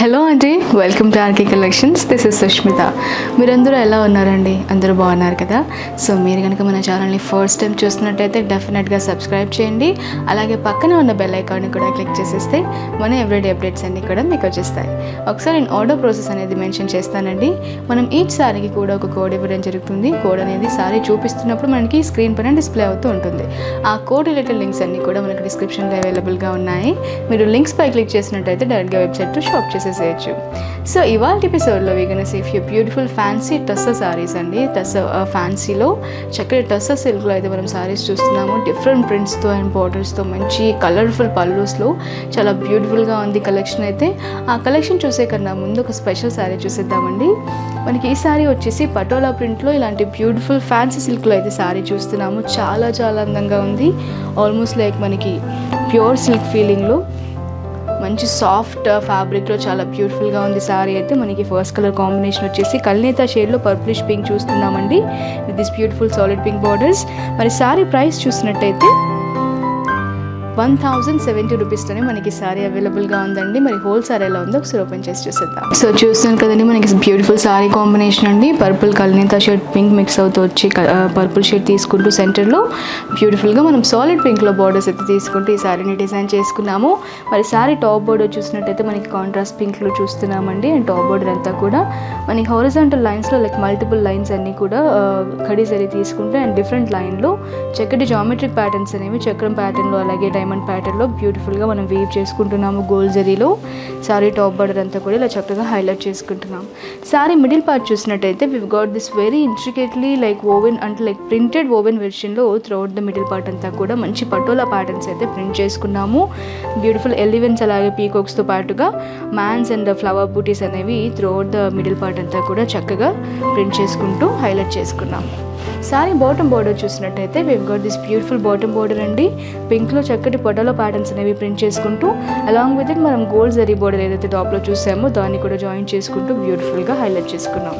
Hello అండి, welcome to RK collections. This is Sushmita. మీరందరూ ఎలా ఉన్నారండి? అందరూ బాగున్నారు కదా? సో మీరు కనుక మన ఛానల్ని ఫస్ట్ టైం చూస్తున్నట్టయితే డెఫినెట్గా సబ్స్క్రైబ్ చేయండి. అలాగే పక్కన ఉన్న బెల్ ఐకాన్ని కూడా క్లిక్ చేసేస్తే మన ఎవ్రీడే అప్డేట్స్ అన్నీ కూడా మీకు వచ్చేస్తాయి. ఒకసారి నేను ఆర్డర్ ప్రాసెస్ అనేది మెన్షన్ చేస్తానండి. మనం ఈచ్ సారీకి కూడా ఒక కోడ్ ఇవ్వడం జరుగుతుంది. కోడ్ అనేది సారీ చూపిస్తున్నప్పుడు మనకి స్క్రీన్ పైన డిస్ప్లే అవుతూ ఉంటుంది. ఆ కోడ్ రిలేటెడ్ లింక్స్ అన్నీ కూడా మనకి డిస్క్రిప్షన్లో అవైలబుల్గా ఉన్నాయి. మీరు లింక్స్ పై క్లిక్ చేసినట్టయితే డైరెక్ట్గా వెబ్సైట్ షాప్ చేసేసేయచ్చు. సో ఇవాళ ఎపిసోడ్లో we gonna see few beautiful fancy tussar saris అండి. టస్సర్ ఫ్యాన్సీలో చక్కటి టస్సర్ సిల్క్లో అయితే మనం సారీస్ చూస్తున్నాము. డిఫరెంట్ ప్రింట్స్తో అండ్ బార్డర్స్తో మంచి కలర్ఫుల్ పల్లూస్లో చాలా బ్యూటిఫుల్గా ఉంది కలెక్షన్. అయితే ఆ కలెక్షన్ చూసే కన్నా ముందు ఒక స్పెషల్ సారీ చూసేద్దామండి. మనకి ఈ సారీ వచ్చేసి పటోలా ప్రింట్లో ఇలాంటి బ్యూటిఫుల్ ఫ్యాన్సీ సిల్క్లో అయితే సారీ చూస్తున్నాము. చాలా చాలా అందంగా ఉంది. ఆల్మోస్ట్ లైక్ మనకి ప్యూర్ సిల్క్ ఫీలింగ్లో మంచి సాఫ్ట్ ఫ్యాబ్రిక్లో చాలా బ్యూటిఫుల్గా ఉంది సారీ అయితే. మనకి ఫస్ట్ కలర్ కాంబినేషన్ వచ్చేసి కల్నేతా షేడ్లో పర్పులిష్ పింక్ చూస్తున్నామండి with this beautiful solid pink borders. మరి సారీ ప్రైస్ చూసినట్టయితే 1070 రూపీస్తోనే మనకి సారీ అవైలబుల్గా ఉందండి. మరి హోల్ సారీ ఎలా ఉందో ఒకసారి ఓపెన్ చేసి చూసేద్దాం. సో చూస్తున్నాను కదండి, మనకి బ్యూటిఫుల్ సారీ కాంబినేషన్ అండి. పర్పుల్ కల్నేతా షేడ్ పింక్ మిక్స్ అవుతూ వచ్చి పర్పుల్ షేడ్ తీసుకుంటూ సెంటర్లో బ్యూటిఫుల్గా మనం సాలిడ్ పింక్లో బార్డర్స్ అయితే తీసుకుంటూ ఈ సారీని డిజైన్ చేసుకున్నాము. మరి సారీ టాప్ బోర్డర్ చూసినట్టయితే మనకి కాంట్రాస్ట్ పింక్లో చూస్తున్నామండి. అండ్ టాప్ బోర్డర్ అంతా కూడా మనకి హారిజాంటల్ లైన్స్లో లైక్ మల్టిపుల్ లైన్స్ అన్నీ కూడా కడీ జరీ తీసుకుంటూ అండ్ డిఫరెంట్ లైన్లో చక్కటి జామెట్రిక్ ప్యాటర్న్స్ అనేవి చక్రం ప్యాటర్న్లో అలాగే డైమండ్ ప్యాటర్న్లో బ్యూటిఫుల్గా మనం వీవ్ చేసుకుంటున్నాము. గోల్డ్ జరీలో సారీ టాప్ బార్డర్ అంతా కూడా ఇలా చక్కగా హైలైట్ చేసుకుంటున్నాం. సారీ మిడిల్ పార్ట్ చూసినట్టయితే we've got this very intricately like woven అంటే లైక్ ప్రింటెడ్ ఓవెన్ వెర్షన్లో త్రూఅవుట్ ద మిడిల్ పార్ట్ అంతా కూడా మంచి పటోలా ప్యాటర్న్స్ అయితే ప్రింట్ చేసుకున్నాము. బ్యూటిఫుల్ ఎలివెన్స్ అలాగే పీకాక్స్తో పాటుగా మ్యాన్స్ అండ్ ఫ్లవర్ బూటీస్ అనేవి త్రూఅవుట్ ద మిడిల్ పార్ట్ అంతా కూడా చక్కగా ప్రింట్ చేసుకుంటూ హైలైట్ చేసుకున్నాము. సారీ బాటమ్ బోర్డర్ చూసినట్టయితే we've got this beautiful bottom border అండి. పింక్లో చక్కటి పటోలా ప్యాటర్న్స్ అనేవి ప్రింట్ చేసుకుంటూ అలాంగ్ విత్ ఇట్ మనం గోల్డ్ జరీ బోర్డర్ ఏదైతే టాప్లో చూసామో దాన్ని కూడా జాయిన్ చేసుకుంటూ బ్యూటిఫుల్గా హైలైట్ చేసుకున్నాం.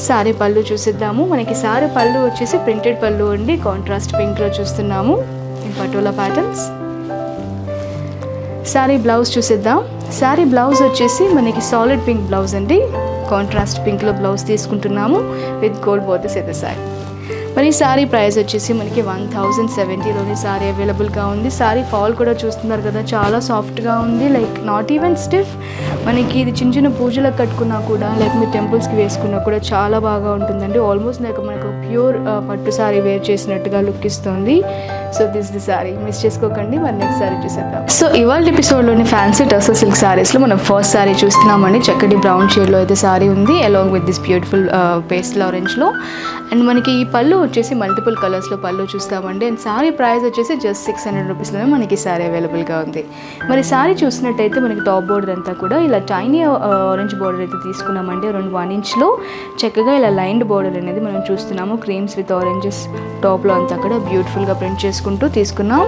సారీ పళ్ళు చూసిద్దాము. మనకి సారీ పళ్ళు వచ్చేసి ప్రింటెడ్ పళ్ళు అండి. కాంట్రాస్ట్ పింక్లో చూస్తున్నాము ఈ పటోలా ప్యాటర్న్స్. సారీ బ్లౌజ్ చూసిద్దాం. సారీ బ్లౌజ్ వచ్చేసి మనకి సాలిడ్ పింక్ బ్లౌజ్ అండి. కాంట్రాస్ట్ పింక్లో బ్లౌజ్ తీసుకుంటున్నాము విత్ గోల్డ్ బోర్డర్స్ అయితే సారీ. మరి సారీ ప్రైస్ వచ్చేసి మనకి 1070లోని సారీ అవైలబుల్గా ఉంది. సారీ ఫాల్ కూడా చూస్తున్నారు కదా, చాలా సాఫ్ట్గా ఉంది. Like not even stiff. మనకి ఇది చిన్న చిన్న పూజలకు కట్టుకున్నా కూడా లైక్ మీ టెంపుల్స్కి వేసుకున్నా కూడా చాలా బాగా ఉంటుందండి. ఆల్మోస్ట్ లైక్ మనకు ప్యూర్ పట్టు సారీ వేర్ చేసినట్టుగా లుక్ ఇస్తుంది. సో ది సారీ మిస్ చేసుకోకండి. మరి నెక్స్ట్ సారీ చూసేద్దాం. సో ఇవాళ ఎపిసోడ్లోని ఫ్యాన్సీ టస్సర్ సిల్క్ సారీస్లో మనం ఫస్ట్ సారీ చూస్తున్నామండి. చక్కటి బ్రౌన్ షేడ్లో అయితే సారీ ఉంది along with this beautiful pastel ఆరెంజ్లో. అండ్ మనకి ఈ పళ్ళు వచ్చేసి మల్టిపుల్ కలర్స్లో పళ్ళు చూస్తామండి. అండ్ సారీ ప్రైస్ వచ్చేసి జస్ట్ 600 రూపీస్లోనే మనకి సారీ అవైలబుల్గా ఉంది. మరి సారీ చూసినట్టయితే మనకి టాప్ బోర్డర్ అంతా కూడా ఇలా టైనీ ఆరెంజ్ బోర్డర్ అయితే తీసుకున్నామండి. అరౌండ్ 1 ఇంచ్లో చక్కగా ఇలా లైన్డ్ బోర్డర్ అనేది మనం చూస్తున్నాము. క్రీమ్స్ విత్ ఆరెంజెస్ టాప్లో అంతా కూడా బ్యూటిఫుల్గా ప్రింట్ చేసుకుంటూ తీసుకున్నాం.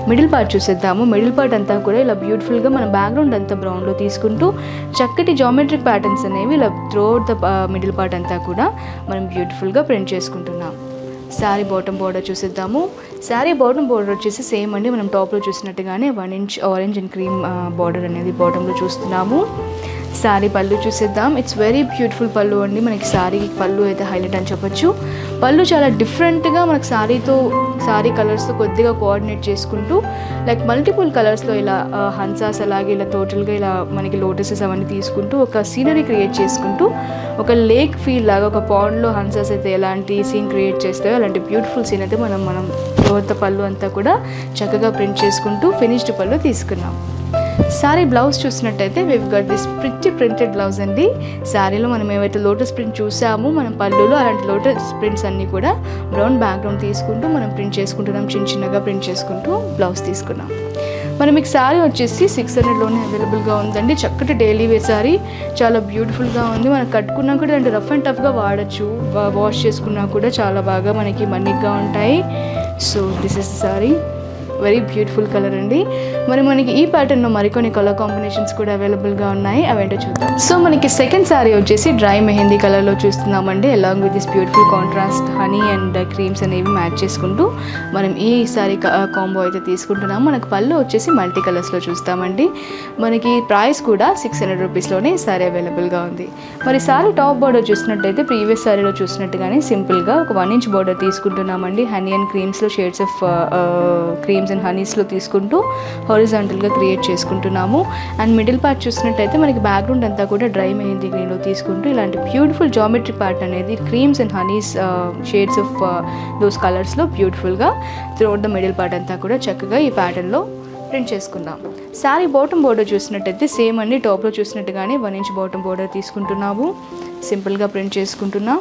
మిడిల్ పార్ట్ చూసేద్దాము. మిడిల్ పార్ట్ అంతా కూడా ఇలా బ్యూటిఫుల్గా మన బ్యాక్గ్రౌండ్ అంతా బ్రౌన్లో తీసుకుంటూ చక్కటి జామెట్రిక్ ప్యాటర్న్స్ అనేవి ఇలా త్రూఅవుట్ ద మిడిల్ పార్ట్ అంతా కూడా మనం బ్యూటిఫుల్గా ప్రింట్ చేసుకుంటున్నాం. శారీ బాటమ్ బోర్డర్ చూసేద్దాము. శారీ బాటమ్ బోర్డర్ వచ్చేసి సేమ్ అండి, మనం టాప్లో చూసినట్టుగానే 1 inch orange and cream border అనేది బాటంలో చూస్తున్నాము. శారీ పళ్ళు చూసేద్దాం. ఇట్స్ వెరీ బ్యూటిఫుల్ పళ్ళు అండి. మనకి శారీకి పళ్ళు అయితే హైలైట్ అని చెప్పొచ్చు. పళ్ళు చాలా డిఫరెంట్గా మనకి శారీ కలర్స్తో కొద్దిగా కోఆర్డినేట్ చేసుకుంటూ లైక్ మల్టిపుల్ కలర్స్లో ఇలా హన్సాస్ అలాగే ఇలా టోటల్గా ఇలా మనకి లోటసెస్ అవన్నీ తీసుకుంటూ ఒక సీనరీ క్రియేట్ చేసుకుంటూ ఒక లేక్ ఫీల్ లాగా ఒక పాండ్లో హన్సాస్ అయితే ఎలాంటి సీన్ క్రియేట్ చేస్తాయో అలాంటి బ్యూటిఫుల్ సీన్ అయితే మనం లోత పళ్ళు అంతా కూడా చక్కగా ప్రింట్ చేసుకుంటూ ఫినిష్డ్ పళ్ళు తీసుకున్నాం. సారీ బ్లౌజ్ చూసినట్టయితే వివ్ గట్ దిస్ ప్రింటెడ్ బ్లౌజ్ అండి. శారీలో మనం ఏవైతే లోటస్ ప్రింట్ చూసామో మనం పళ్ళులో అలాంటి లోటస్ ప్రింట్స్ అన్నీ కూడా బ్రౌన్ బ్యాక్గ్రౌండ్ తీసుకుంటూ మనం ప్రింట్ చేసుకుంటున్నాం. చిన్నగా ప్రింట్ చేసుకుంటూ బ్లౌజ్ తీసుకున్నాం. మరి మీకు శారీ వచ్చేసి 600లోనే అవైలబుల్గా ఉందండి. చక్కటి డైలీ వేర్ శారీ, చాలా బ్యూటిఫుల్గా ఉంది. మనం కట్టుకున్నా కూడా అంటే రఫ్ అండ్ టఫ్గా వాడచ్చు. వాష్ చేసుకున్నా కూడా చాలా బాగా మనకి మన్నిగ్గా ఉంటాయి. So this is the sari. Very beautiful colour అండి. మరి మనకి ఈ ప్యాటర్న్లో మరికొన్ని కలర్ కాంబినేషన్స్ కూడా అవైలబుల్గా ఉన్నాయి, అవేంటో చూద్దాం. సో మనకి సెకండ్ శారీ వచ్చేసి డ్రై మెహందీ కలర్లో చూస్తున్నామండి. Along with this beautiful contrast honey and creams అనేవి మ్యాచ్ చేసుకుంటూ మనం ఈ శారీ కాంబో అయితే తీసుకుంటున్నాము. మనకు పళ్ళు వచ్చేసి మల్టీ కలర్స్లో చూస్తామండి. మనకి ప్రైస్ కూడా 600 రూపీస్లోనే ఈ శారీ అవైలబుల్గా ఉంది. మరి శారీ టాప్ బార్డర్ చూసినట్టయితే ప్రీవియస్ శారీలో చూసినట్టుగానే సింపుల్గా ఒక 1 ఇంచ్ బార్డర్ తీసుకుంటున్నామండి. హనీ అండ్ క్రీమ్స్లో షేడ్స్ ఆఫ్ క్రీమ్స్ అండ్ హనీస్లో తీసుకుంటూ హారిజాంటల్గా క్రియేట్ చేసుకుంటున్నాము. అండ్ మిడిల్ పార్ట్ చూసినట్టయితే మనకి బ్యాక్గ్రౌండ్ అంతా కూడా డ్రై మెహందీ గ్రీన్లో తీసుకుంటూ ఇలాంటి బ్యూటిఫుల్ జామెట్రీ ప్యాటర్న్ అనేది creams and Honey's shades of those కలర్స్లో బ్యూటిఫుల్గా త్రూఅవుట్ ద మిడిల్ పార్ట్ అంతా కూడా చక్కగా ఈ ప్యాటర్న్లో ప్రింట్ చేసుకుందాం. శారీ బాటమ్ బోర్డర్ చూసినట్టయితే సేమ్ అండి, టాప్లో చూసినట్టుగానే 1 ఇంచ్ బాటమ్ బోర్డర్ తీసుకుంటున్నాము, సింపుల్గా ప్రింట్ చేసుకుంటున్నాం.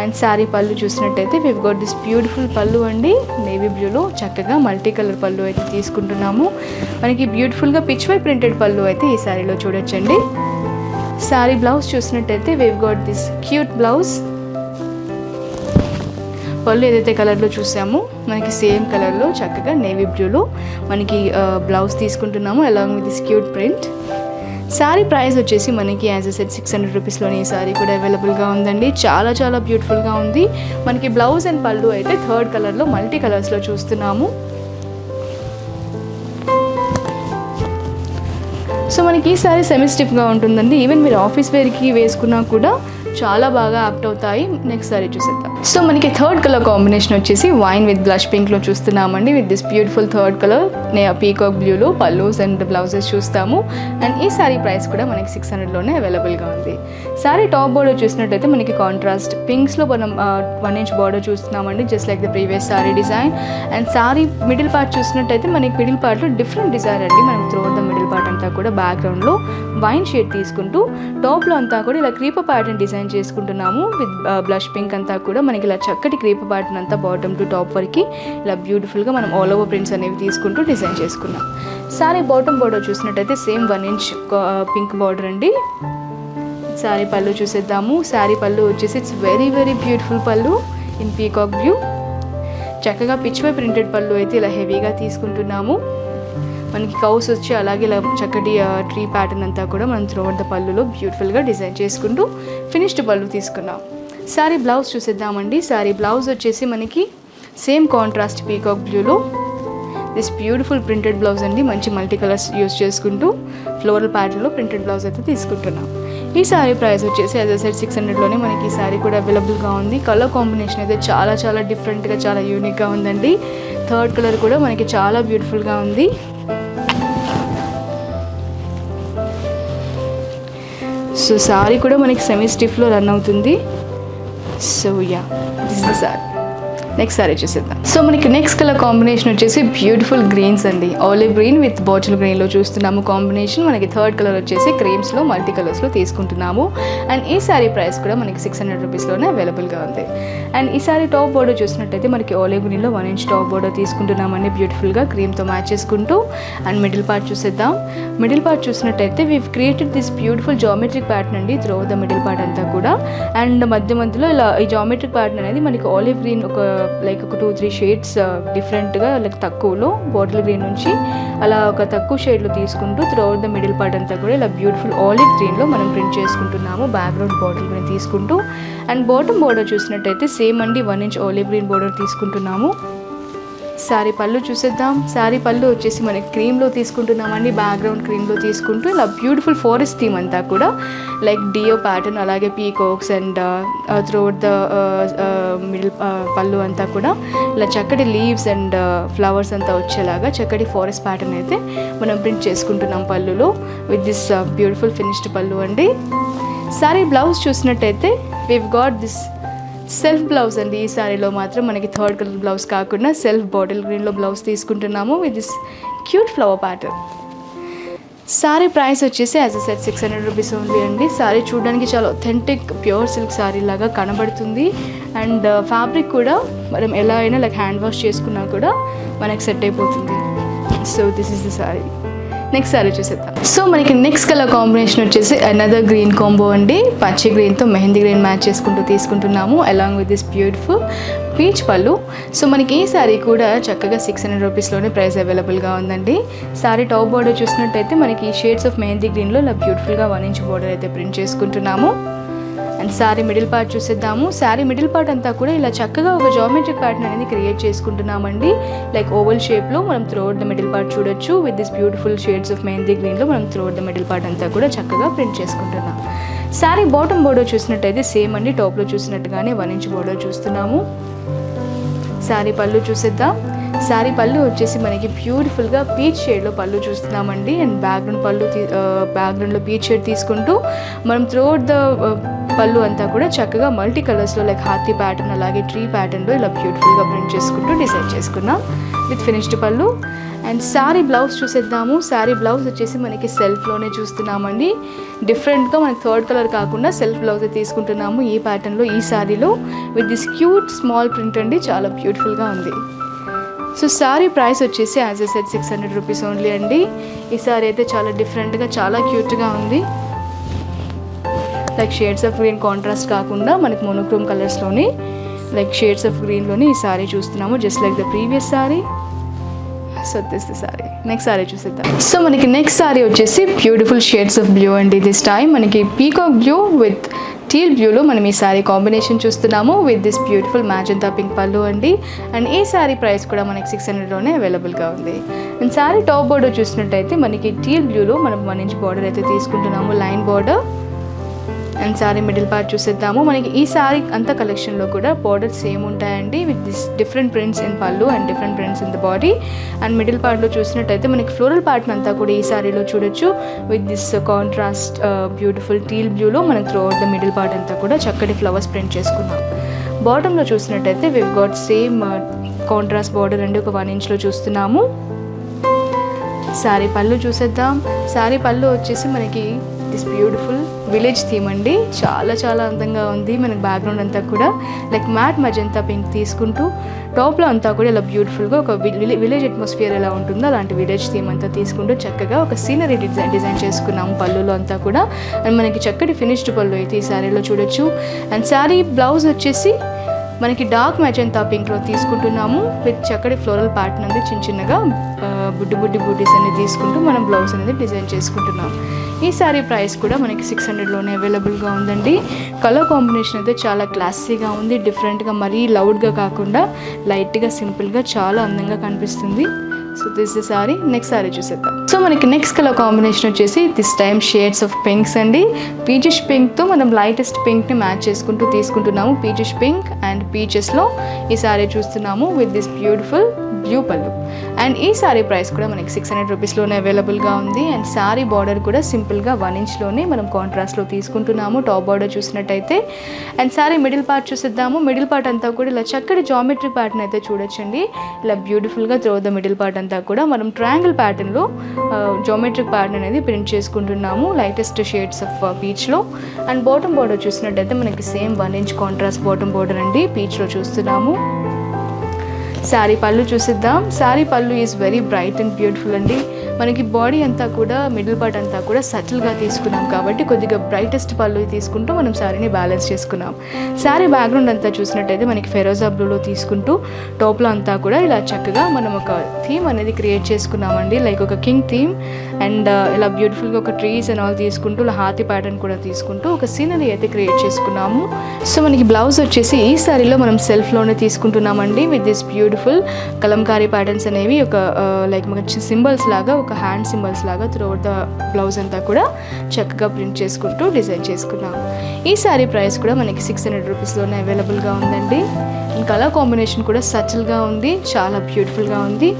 అండ్ శారీ పళ్ళు చూసినట్టయితే వివ్ గోట్ దిస్ బ్యూటిఫుల్ పళ్ళు అండి, నేవీ బ్లూలో చక్కగా మల్టీ కలర్ పళ్ళు అయితే తీసుకుంటున్నాము. మనకి బ్యూటిఫుల్గా పిచ్ వై ప్రింటెడ్ పళ్ళు అయితే ఈ శారీలో చూడొచ్చండి. శారీ బ్లౌజ్ చూసినట్టయితే వివ్ గోట్ దిస్ క్యూట్ బ్లౌజ్. పళ్ళు ఏదైతే కలర్లో చూసామో మనకి సేమ్ కలర్లో చక్కగా నేవీ బ్లూలో మనకి బ్లౌజ్ తీసుకుంటున్నాము along with this cute print. Sari price వచ్చేసి మనకి యాజ్ ఎ సెట్ 600 రూపీస్లోనే ఈ శారీ కూడా అవైలబుల్గా ఉందండి. చాలా చాలా బ్యూటిఫుల్గా ఉంది. మనకి బ్లౌజ్ అండ్ పళ్ళు అయితే థర్డ్ కలర్లో మల్టీ కలర్స్లో చూస్తున్నాము. సో మనకి ఈ శారీ సెమీ స్టిఫ్గా ఉంటుందండి. ఈవెన్ మీరు ఆఫీస్ వేర్కి వేసుకున్నా కూడా చాలా బాగా యాప్ట్ అవుతాయి. నెక్స్ట్ సారీ చూసేద్దాం. సో మనకి థర్డ్ కలర్ కాంబినేషన్ వచ్చేసి వైన్ విత్ బ్లష్ పింక్లో చూస్తున్నామండి. With this beautiful third colour peacock బ్లూలో పల్లూస్ అండ్ బ్లౌజెస్ చూస్తాము. అండ్ ఈ శారీ ప్రైస్ కూడా మనకి 600లోనే అవైలబుల్గా ఉంది. శారీ టాప్ బార్డర్ చూసినట్టయితే మనకి కాంట్రాస్ట్ పింక్స్లో మనం 1 ఇంచ్ బార్డర్ చూస్తున్నామండి, just like the previous sari design. And sari middle part చూసినట్టయితే మనకి మిడిల్ పార్ట్లో డిఫరెంట్ డిజైన్ అండి. మనం త్రూఅవుట్ ద మిడిల్ పార్ట్ అంతా కూడా బ్యాక్గ్రౌండ్లో వైన్ షేడ్ తీసుకుంటూ టాప్లో అంతా కూడా ఇలా క్రీపర్ ప్యాటర్న్ డిజైన్ చేసుకుంటున్నాము. విత్ బ్లష్ పింక్ అంతా కూడా మనకి ఇలా చక్కటి క్రీపర్ ప్యాటర్న్ అంతా బాటమ్ టు టాప్ వరకు ఇలా బ్యూటిఫుల్గా మనం ఆల్ ఓవర్ ప్రింట్స్ అనేవి తీసుకుంటూ డిజైన్ చేసుకున్నాం. శారీ బాటమ్ బార్డర్ చూసినట్టయితే సేమ్ 1 ఇంచ్ పింక్ బార్డర్ అండి. శారీ పళ్ళు చూసేద్దాము. శారీ పళ్ళు వచ్చేసి ఇట్స్ వెరీ వెరీ బ్యూటిఫుల్ పళ్ళు ఇన్ పీకాక్ బ్లూ. చక్కగా పిచ్ వై ప్రింటెడ్ పళ్ళు అయితే ఇలా హెవీగా తీసుకుంటున్నాము. మనకి కౌస్ వచ్చి అలాగే ఇలా చక్కటి ట్రీ ప్యాటర్న్ అంతా కూడా మనం త్రూఅవుట్ ద పళ్ళులో బ్యూటిఫుల్గా డిజైన్ చేసుకుంటూ ఫినిష్డ్ పళ్ళు తీసుకున్నాం. శారీ బ్లౌజ్ చూసేద్దామండి. శారీ బ్లౌజ్ వచ్చేసి మనకి సేమ్ కాంట్రాస్ట్ పీకాక్ బ్లూలో దిస్ బ్యూటిఫుల్ ప్రింటెడ్ బ్లౌజ్ అండి. మంచి మల్టీ కలర్స్ యూస్ చేసుకుంటూ ఫ్లోరల్ ప్యాటర్న్లో ప్రింటెడ్ బ్లౌజ్ అయితే తీసుకుంటున్నాం. ఈ శారీ ప్రైస్ వచ్చేసి యాజ్ ఎ సెట్ 600లోనే మనకి ఈ శారీ కూడా అవైలబుల్గా ఉంది. కలర్ కాంబినేషన్ అయితే చాలా చాలా డిఫరెంట్గా చాలా యూనిక్గా ఉందండి. థర్డ్ కలర్ కూడా మనకి చాలా బ్యూటిఫుల్గా ఉంది. సో శారీ కూడా మనకి సెమీ స్టిఫ్లో రన్ అవుతుంది. So yeah, this is the sari. Next sari చూసేద్దాం. సో మనకి నెక్స్ట్ కలర్ కాంబినేషన్ వచ్చేసి బ్యూటిఫుల్ గ్రీన్స్ అండి. ఆలివ్ గ్రీన్ విత్ బాటిల్ గ్రీన్లో చూస్తున్నాము కాంబినేషన్. మనకి థర్డ్ కలర్ వచ్చేసి క్రీమ్స్లో మల్టీ కలర్స్లో తీసుకుంటున్నాము. అండ్ ఈ శారీ ప్రైస్ కూడా మనకి 600 రూపీస్లోనే అవైలబుల్గా ఉంది. అండ్ ఈ శారీ టాప్ బోర్డర్ చూసినట్టయితే మనకి ఆలివ్ గ్రీన్లో 1 ఇంచ్ టాప్ బోర్డర్ తీసుకుంటున్నామండి బ్యూటిఫుల్గా క్రీమ్తో మ్యాచ్ చేసుకుంటూ. అండ్ మిడిల్ పార్ట్ చూసేద్దాం. మిడిల్ పార్ట్ చూసినట్టయితే weave created this beautiful geometric pattern అండి త్రూఅవుట్ ద మిడిల్ పార్ట్ అంతా కూడా. అండ్ మధ్యలో ఇలా ఈ జామెట్రిక్ ప్యాటర్న్ అనేది మనకి ఆలివ్ గ్రీన్ ఒక 2-3 షేడ్స్ డిఫరెంట్గా లైక్ తక్కువలో బాటిల్ గ్రీన్ నుంచి అలా ఒక తక్కువ షేడ్లో తీసుకుంటూ త్రూఅవుట్ ద మిడిల్ పార్ట్ అంతా కూడా ఇలా బ్యూటిఫుల్ ఆలివ్ గ్రీన్లో మనం ప్రింట్ చేసుకుంటున్నాము. బ్యాక్గ్రౌండ్ బాటిల్ గ్రీన్ తీసుకుంటూ. అండ్ బాటమ్ బోర్డర్ చూసినట్టయితే సేమ్ అండి 1 ఇంచ్ ఆలివ్ గ్రీన్ బోర్డర్ తీసుకుంటున్నాము. శారీ పళ్ళు చూసేద్దాం. శారీ పళ్ళు వచ్చేసి మనకి క్రీమ్లో తీసుకుంటున్నామండి, బ్యాక్గ్రౌండ్ క్రీమ్లో తీసుకుంటూ ఇలా బ్యూటిఫుల్ ఫారెస్ట్ థీమ్ అంతా కూడా లైక్ డియో ప్యాటర్న్ అలాగే peacocks and throughout the middle పళ్ళు అంతా కూడా ఇలా చక్కటి లీవ్స్ అండ్ ఫ్లవర్స్ అంతా వచ్చేలాగా చక్కటి ఫారెస్ట్ ప్యాటర్న్ అయితే మనం ప్రింట్ చేసుకుంటున్నాం పళ్ళులో విత్ దిస్ బ్యూటిఫుల్ ఫినిష్డ్ పళ్ళు అండి. శారీ బ్లౌజ్ చూసినట్టయితే weave got this self blouse అండి. ఈ శారీలో మాత్రం మనకి థర్డ్ కలర్ బ్లౌజ్ కాకుండా సెల్ఫ్ బాటిల్ గ్రీన్లో బ్లౌజ్ తీసుకుంటున్నాము with this cute flower pattern. Sari price వచ్చేసి యాజ్ అ సెట్ 600 రూపీస్ ఉంది అండి. శారీ చూడడానికి చాలా ఒథెంటిక్ ప్యూర్ సిల్క్ శారీ లాగా కనబడుతుంది. అండ్ ఫ్యాబ్రిక్ కూడా మనం ఎలా అయినా లైక్ హ్యాండ్ వాష్ చేసుకున్నా కూడా మనకి సెట్ అయిపోతుంది. So this is the sari. Next sari చూసేద్దాం. సో మనకి నెక్స్ట్ కలర్ కాంబినేషన్ వచ్చేసి అనదర్ గ్రీన్ కాంబో అండి. పచ్చి గ్రీన్తో మెహందీ గ్రీన్ మ్యాచ్ చేసుకుంటూ తీసుకుంటున్నాము along with this beautiful peach పళ్ళు. సో మనకి ఈ సారీ కూడా చక్కగా 600 రూపీస్లోనే ప్రైస్ అవైలబుల్గా ఉందండి. సారీ టాప్ బార్డర్ చూసినట్టయితే మనకి షేడ్స్ ఆఫ్ మెహందీ గ్రీన్లో ఇలా బ్యూటిఫుల్గా 1 ఇంచ్ బార్డర్ అయితే ప్రింట్ చేసుకుంటున్నాము. అండ్ శారీ మిడిల్ పార్ట్ చూసేద్దాము. శారీ మిడిల్ పార్ట్ అంతా కూడా ఇలా చక్కగా ఒక జామెట్రిక్ ప్యాటర్న్ అనేది క్రియేట్ చేసుకుంటున్నామండి. లైక్ ఓవల్ షేప్లో మనం త్రూఅవుట్ ద మిడిల్ పార్ట్ చూడొచ్చు. With this beautiful shades of mehndi గ్రీన్లో మనం త్రూఅవుట్ ద మిడిల్ పార్ట్ అంతా కూడా చక్కగా ప్రింట్ చేసుకుంటున్నాం. శారీ బాటమ్ బోర్డర్ చూసినట్టయితే సేమ్ అండి, టాప్లో చూసినట్టుగానే 1 ఇంచ్ బోర్డర్ చూస్తున్నాము. శారీ పళ్ళు చూసేద్దాం. శారీ పళ్ళు వచ్చేసి మనకి బ్యూటిఫుల్గా పీచ్ షేడ్లో పళ్ళు చూస్తున్నామండి. అండ్ బ్యాక్గ్రౌండ్లో పీచ్ షేడ్ తీసుకుంటూ మనం త్రూఅవుట్ ద పళ్ళు అంతా కూడా చక్కగా మల్టీ కలర్స్లో లైక్ హాతీ ప్యాటర్న్ అలాగే ట్రీ ప్యాటర్న్లో ఇలా బ్యూటిఫుల్గా ప్రింట్ చేసుకుంటూ డిజైన్ చేసుకున్నాం విత్ ఫినిష్డ్ పళ్ళు. అండ్ శారీ బ్లౌజ్ చూసేద్దాము. శారీ బ్లౌజ్ వచ్చేసి మనకి సెల్ఫ్లోనే చూస్తున్నామండి. డిఫరెంట్గా మనకి థర్డ్ కలర్ కాకుండా సెల్ఫ్ బ్లౌజ్ తీసుకుంటున్నాము ఈ ప్యాటర్న్లో ఈ శారీలో with this cute small print అండి. చాలా బ్యూటిఫుల్గా ఉంది. సో శారీ ప్రైస్ వచ్చేసి as a set 600 rupees only అండి. ఈ శారీ అయితే చాలా డిఫరెంట్గా చాలా క్యూట్గా ఉంది. Like shades of green contrast కాకుండా మనకి మోనోక్రోమ్ కలర్స్లోని లైక్ షేడ్స్ ఆఫ్ గ్రీన్లోని ఈ శారీ చూస్తున్నాము just like the previous sari. So this the sorry. Next sari చూసేద్దాం. సో మనకి నెక్స్ట్ సారీ వచ్చేసి బ్యూటిఫుల్ షేడ్స్ ఆఫ్ బ్లూ అండి. దిస్ టైం మనకి పీకాక్ బ్లూ విత్ టీల్ బ్లూలో మనం ఈ సారీ కాంబినేషన్ చూస్తున్నాము విత్ దిస్ బ్యూటిఫుల్ మ్యాజెంటా పింక్ పళ్ళు అండి. అండ్ ఈ సారీ ప్రైస్ కూడా మనకి 600లోనే అవైలబుల్గా ఉంది. అండ్ సారీ టాప్ బోర్డర్ చూసినట్టయితే మనకి టీల్ బ్లూలో మనం 1 ఇంచ్ బార్డర్ అయితే తీసుకుంటున్నాము line border. And sari middle part చూసేద్దాము. మనకి ఈ సారీ అంతా కలెక్షన్లో కూడా బార్డర్ సేమ్ ఉంటాయండి with this different prints in పళ్ళు and different prints in the body. And middle పార్ట్లో చూసినట్టయితే మనకి ఫ్లోరల్ పార్ట్ని అంతా కూడా ఈ సారీలో చూడొచ్చు with this contrast beautiful teal బ్లూలో మనం త్రూఅవుట్ ద మిడిల్ పార్ట్ అంతా కూడా చక్కటి ఫ్లవర్స్ ప్రింట్ చేసుకున్నాం. బాటంలో చూసినట్టయితే we've got same contrast border అండి, ఒక 1 ఇంచ్లో చూస్తున్నాము. శారీ పళ్ళు చూసేద్దాం. శారీ పళ్ళు వచ్చేసి మనకి దిస్ బ్యూటిఫుల్ విలేజ్ థీమ్ అండి. చాలా చాలా అందంగా ఉంది. మనకి బ్యాక్గ్రౌండ్ అంతా కూడా లైక్ మ్యాట్ మజంతా పింక్ తీసుకుంటూ టాప్లో అంతా కూడా ఇలా బ్యూటిఫుల్గా ఒక విలేజ్ అట్మాస్ఫియర్ ఎలా ఉంటుందో అలాంటి విలేజ్ థీమ్ అంతా తీసుకుంటూ చక్కగా ఒక సీనరీ డిజైన్ చేసుకున్నాము పళ్ళులో అంతా కూడా. అండ్ మనకి చక్కటి ఫినిష్డ్ పళ్ళు అయితే ఈ శారీలో చూడొచ్చు. అండ్ శారీ బ్లౌజ్ వచ్చేసి మనకి డార్క్ మెజెంతా పింక్లో తీసుకుంటున్నాము విత్ చక్కటి ఫ్లోరల్ ప్యాటర్న్ అనేది చిన్నగా బుడ్డి బూటీస్ అనేది తీసుకుంటూ మనం బ్లౌజ్ అనేది డిజైన్ చేసుకుంటున్నాం. ఈ శారీ ప్రైస్ కూడా మనకి 600లోనే అవైలబుల్గా ఉందండి. కలర్ కాంబినేషన్ అయితే చాలా క్లాసీగా ఉంది, డిఫరెంట్గా మరీ లౌడ్గా కాకుండా లైట్గా సింపుల్గా చాలా అందంగా కనిపిస్తుంది. So this the sorry. Next sari చూసేద్దాం. సో మనకి నెక్స్ట్ కలర్ కాంబినేషన్ వచ్చేసి this time shades of pinks అండి. పీచిష్ పింక్తో మనం లైటెస్ట్ పింక్ని మ్యాచ్ చేసుకుంటూ తీసుకుంటున్నాము. పీచిష్ పింక్ అండ్ పీచెస్లో ఈ సారీ చూస్తున్నాము విత్ దిస్ బ్యూటిఫుల్ బ్లూ పళ్ళు. అండ్ ఈ సారీ ప్రైస్ కూడా మనకి 600 రూపీస్లోనే అవైలబుల్గా ఉంది. అండ్ సారీ బార్డర్ కూడా సింపుల్గా 1 ఇంచ్లోనే మనం కాంట్రాస్ట్లో తీసుకుంటున్నాము టాప్ బార్డర్ చూసినట్టయితే. అండ్ సారీ మిడిల్ పార్ట్ చూసిద్దాము. మిడిల్ పార్ట్ అంతా కూడా ఇలా చక్కటి జామెట్రీ ప్యాటర్న్ అయితే చూడొచ్చండి. ఇలా బ్యూటిఫుల్గా త్రూ ద మిడిల్ పార్ట్ అంతా కూడా మనం ట్రయాంగిల్ ప్యాటర్న్లో జామెట్రిక్ ప్యాటర్న్ అనేది ప్రింట్ చేసుకుంటున్నాము లైటెస్ట్ షేడ్స్ ఆఫ్ పీచ్లో. అండ్ బాటమ్ బార్డర్ చూసినట్టయితే మనకి same 1 inch contrast bottom border అండి పీచ్లో చూస్తున్నాము. శారీ పళ్ళు చూసిద్దాం. శారీ పళ్ళు is very bright and beautiful అండి. మనకి బాడీ అంతా కూడా మిడిల్ పార్ట్ అంతా కూడా సటిల్గా తీసుకున్నాం కాబట్టి కొద్దిగా బ్రైటెస్ట్ పళ్ళు తీసుకుంటూ మనం శారీని బ్యాలెన్స్ చేసుకున్నాం. శారీ బ్యాక్గ్రౌండ్ అంతా చూసినట్టయితే మనకి ఫెరోజా బ్లూలో తీసుకుంటూ టాప్లో అంతా కూడా ఇలా చక్కగా మనం ఒక థీమ్ అనేది క్రియేట్ చేసుకున్నామండి లైక్ ఒక కింగ్ థీమ్. అండ్ ఇలా బ్యూటిఫుల్గా ఒక ట్రీస్ అండ్ ఆల్ తీసుకుంటూ ఇలా హాతీ ప్యాటర్న్ కూడా తీసుకుంటూ ఒక సీనరీ అయితే క్రియేట్ చేసుకున్నాము. సో మనకి బ్లౌజ్ వచ్చేసి ఈ శారీలో మనం సెల్ఫ్లోనే తీసుకుంటున్నామండి with this beautiful kalamkari patterns అనేవి ఒక లైక్ మనకి సింబల్స్ లాగా ఒక హ్యాండ్ సింబల్స్ లాగా త్రూఅవుట్ ద బ్లౌజ్ అంతా కూడా చక్కగా ప్రింట్ చేసుకుంటూ డిజైన్ చేసుకున్నాము. ఈ శారీ ప్రైస్ కూడా మనకి 600 రూపీస్లోనే అవైలబుల్గా ఉందండి. కలర్ కాంబినేషన్ కూడా సటిల్గా ఉంది, చాలా బ్యూటిఫుల్గా ఉంది.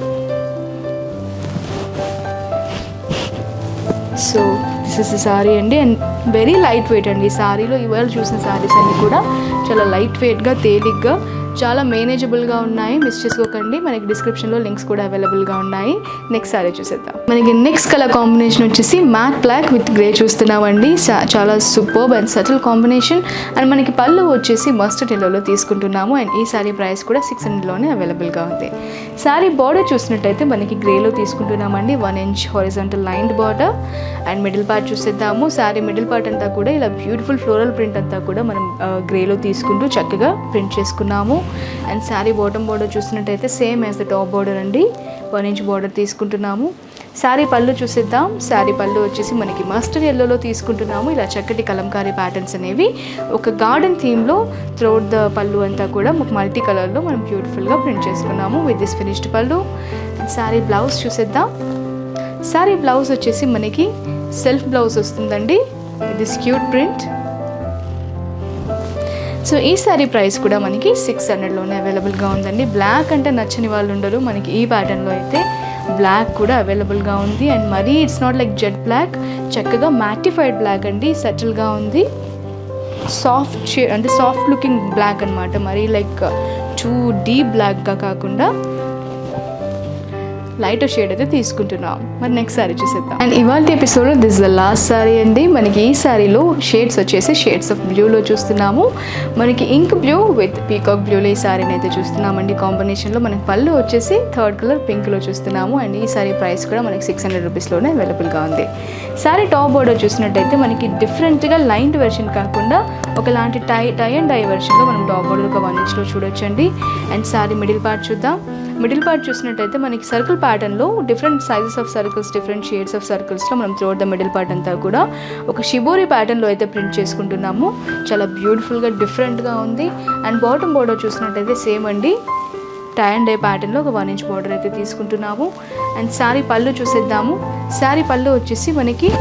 సో దిస్ ఇస్ సారీ అండి. అండ్ వెరీ లైట్ వెయిట్ అండి ఈ సారీలో. ఇవాళ చూసిన సారీస్ అన్నీ కూడా చాలా లైట్ వెయిట్గా తేలిగ్గా చాలా మేనేజబుల్గా ఉన్నాయి, మిస్ చేసుకోకండి. మనకి డిస్క్రిప్షన్లో లింక్స్ కూడా అవైలబుల్గా ఉన్నాయి. నెక్స్ట్ సారీ చూసేద్దాం. మనకి నెక్స్ట్ కలర్ కాంబినేషన్ వచ్చేసి మ్యాట్ బ్లాక్ విత్ గ్రే చూస్తున్నామండి. చాలా superb and subtle combination. And మనకి పళ్ళు వచ్చేసి మస్టర్డ్ ఎల్లోలో తీసుకుంటున్నాము. అండ్ ఈ సారీ ప్రైస్ కూడా 600లోనే అవైలబుల్గా ఉంది. సారీ బార్డర్ చూసినట్టయితే మనకి గ్రేలో తీసుకుంటున్నామండి. 1 inch horizontal lined border. And middle part చూసేద్దాము. సారీ మిడిల్ పార్ట్ అంతా కూడా ఇలా బ్యూటిఫుల్ ఫ్లోరల్ ప్రింట్ అంతా కూడా మనం గ్రేలో తీసుకుంటూ చక్కగా ప్రింట్ చేసుకున్నాము. అండ్ శారీ బాటమ్ బార్డర్ చూసినట్టయితే same as the top border అండి, 1 inch బార్డర్ తీసుకుంటున్నాము. శారీ పళ్ళు చూసేద్దాం. శారీ పళ్ళు వచ్చేసి మనకి మస్టర్డ్ ఎల్లోలో తీసుకుంటున్నాము. ఇలా చక్కటి కలంకారీ ప్యాటర్న్స్ అనేవి ఒక గార్డెన్ థీమ్లో త్రూఅవుట్ ద పళ్ళు అంతా కూడా మల్టీ కలర్లో మనం బ్యూటిఫుల్గా ప్రింట్ చేసుకున్నాము విత్ దిస్ ఫినిష్డ్ పళ్ళు. శారీ బ్లౌజ్ చూసేద్దాం. శారీ బ్లౌజ్ వచ్చేసి మనకి సెల్ఫ్ బ్లౌజ్ వస్తుందండి, దిస్ క్యూట్ ప్రింట్. సో ఈ సారీ ప్రైస్ కూడా మనకి 600లోనే అవైలబుల్గా ఉందండి. బ్లాక్ అంటే నచ్చని వాళ్ళు ఉండరు, మనకి ఈ ప్యాటర్న్లో అయితే బ్లాక్ కూడా అవైలబుల్గా ఉంది. అండ్ మరీ it's not like jet black, చక్కగా మ్యాటిఫైడ్ బ్లాక్ అండి, సటిల్గా ఉంది. సాఫ్ట్ షేడ్ అంటే సాఫ్ట్ లుకింగ్ బ్లాక్ అనమాట, మరీ లైక్ టూ డీప్ బ్లాక్గా కాకుండా లైటర్ షేడ్ అయితే తీసుకుంటున్నాం. మరి నెక్స్ట్ సారీ చూసేద్దాం. అండ్ ఇవాళ ఎపిసోడ్లో దిస్ ద లాస్ట్ సారీ అండి. మనకి ఈ సారీలో షేడ్స్ వచ్చేసి షేడ్స్ ఆఫ్ బ్లూలో చూస్తున్నాము. మనకి ఇంక్ బ్లూ విత్ పీకాక్ బ్లూలో ఈ సారీని అయితే చూస్తున్నామండి కాంబినేషన్లో. మనకి పళ్ళు వచ్చేసి థర్డ్ కలర్ పింక్లో చూస్తున్నాము. అండ్ ఈ సారీ ప్రైస్ కూడా మనకి 600 రూపీస్లోనే అవైలబుల్గా ఉంది. సారీ టాప్ బోర్డర్ చూసినట్టయితే మనకి డిఫరెంట్గా లైన్డ్ వెర్షన్ కాకుండా ఒకలాంటి టై అండ్ డై వెర్షన్లో మనం టాప్ బోర్డర్ ఒక 1 inchలో చూడొచ్చండి. అండ్ సారీ మిడిల్ పార్ట్ చూద్దాం. మిడిల్ పార్ట్ చూసినట్టయితే మనకి సర్కిల్ ప్యాటర్న్లో different sizes of circles, different shades of సర్కిల్స్లో మనం త్రూఅవుట్ ద మిడిల్ పార్ట్ అంతా కూడా ఒక షిబోరి ప్యాటర్న్లో అయితే ప్రింట్ చేసుకుంటున్నాము. చాలా బ్యూటిఫుల్గా డిఫరెంట్గా ఉంది. అండ్ బాటమ్ బోర్డర్ చూసినట్టయితే సేమ్ అండి, టై అండ్ డై ప్యాటర్న్లో ఒక 1 inch బార్డర్ అయితే తీసుకుంటున్నాము. అండ్ శారీ పళ్ళు చూసేద్దాము. శారీ పళ్ళు వచ్చేసి మనకి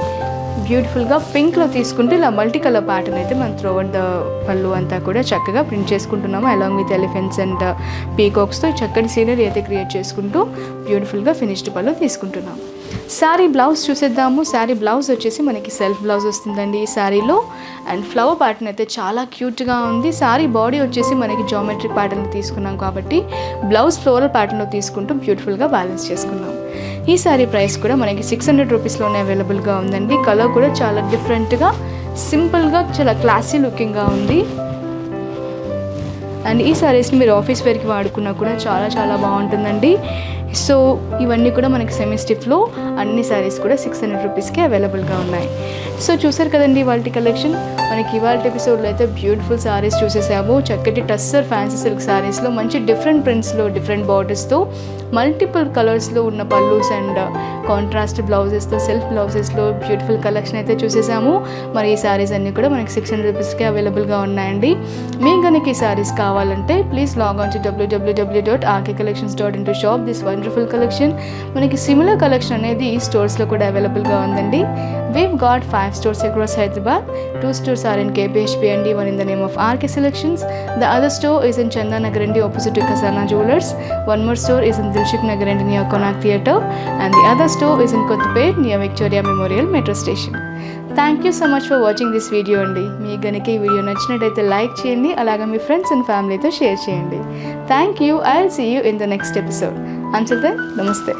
బ్యూటిఫుల్గా పింక్లో తీసుకుంటూ ఇలా మల్టీ కలర్ ప్యాటర్న్ అయితే మనం త్రూఅవుట్ ద పళ్ళు అంతా కూడా చక్కగా ప్రింట్ చేసుకుంటున్నాము. అలాంగ్ విత్ ఎలిఫెంట్స్ అండ్ పీకాక్స్తో చక్కటి సీనరీ అయితే క్రియేట్ చేసుకుంటూ బ్యూటిఫుల్గా ఫినిష్డ్ పళ్ళు తీసుకుంటున్నాము. శారీ బ్లౌజ్ చూసేద్దాము. శారీ బ్లౌజ్ వచ్చేసి మనకి సెల్ఫ్ బ్లౌజ్ వస్తుందండి ఈ శారీలో. అండ్ ఫ్లవర్ ప్యాటర్న్ అయితే చాలా క్యూట్గా ఉంది. శారీ బాడీ వచ్చేసి మనకి జామెట్రిక్ ప్యాటర్న్ తీసుకున్నాం కాబట్టి బ్లౌజ్ ఫ్లోరల్ ప్యాటర్న్లో తీసుకుంటూ బ్యూటిఫుల్గా బ్యాలెన్స్ చేసుకున్నాం. ఈ శారీ ప్రైస్ కూడా మనకి 600 రూపీస్లోనే అవైలబుల్గా ఉందండి. కలర్ కూడా చాలా డిఫరెంట్గా, సింపుల్గా, చాలా క్లాసీ లుకింగ్గా ఉంది. అండ్ ఈ శారీస్ని మీరు ఆఫీస్ వేర్కి వాడుకున్నా కూడా చాలా చాలా బాగుంటుందండి. సో ఇవన్నీ కూడా మనకి సెమీ స్టిఫ్లో అన్ని శారీస్ కూడా 600 రూపీస్కి అవైలబుల్గా ఉన్నాయి. సో చూసారు కదండి ఇవాళ కలెక్షన్. మనకి ఇవాళ ఎపిసోడ్లో అయితే బ్యూటిఫుల్ శారీస్ చూసేసాము. చక్కటి టస్సర్ ఫ్యాన్సీ సిల్క్ శారీస్లో మంచి డిఫరెంట్ ప్రింట్స్లో, డిఫరెంట్ బార్డర్స్తో, మల్టిపుల్ కలర్స్లో ఉన్న పల్లూస్ అండ్ కాంట్రాస్ట్ బ్లౌజెస్తో, సెల్ఫ్ బ్లౌజెస్లో బ్యూటిఫుల్ కలెక్షన్ అయితే చూసేసాము. మరి ఈ శారీస్ అన్నీ కూడా మనకి 600 రూపీస్కి అవైలబుల్గా ఉన్నాయండి. మీకు కనుక ఈ శారీస్ కావాలంటే please log on to www.rkcollections.in to shop this wonderful collection. మనకి సిమిలర్ కలెక్షన్ అనేది ఈ స్టోర్స్లో కూడా అవైలబుల్గా ఉందండి. We've got 5 stores across Hyderabad. 2 stores are in KPHP and one in the name of RK Selections. The other store is in Chandanagarendi opposite to Kasana Jewelers. One more store is in Dilshuk Nagarendi near Konak Theatre. And the other store is in Kottapet near Victoria Memorial Metro Station. Thank you so much for watching this video అండి. మీకు కనుక ఈ video నచ్చినట్టయితే like చేయండి, అలాగే మీ friends and ఫ్యామిలీతో share చేయండి. Thank you. I will see you in the next episode. Until then, నమస్తే.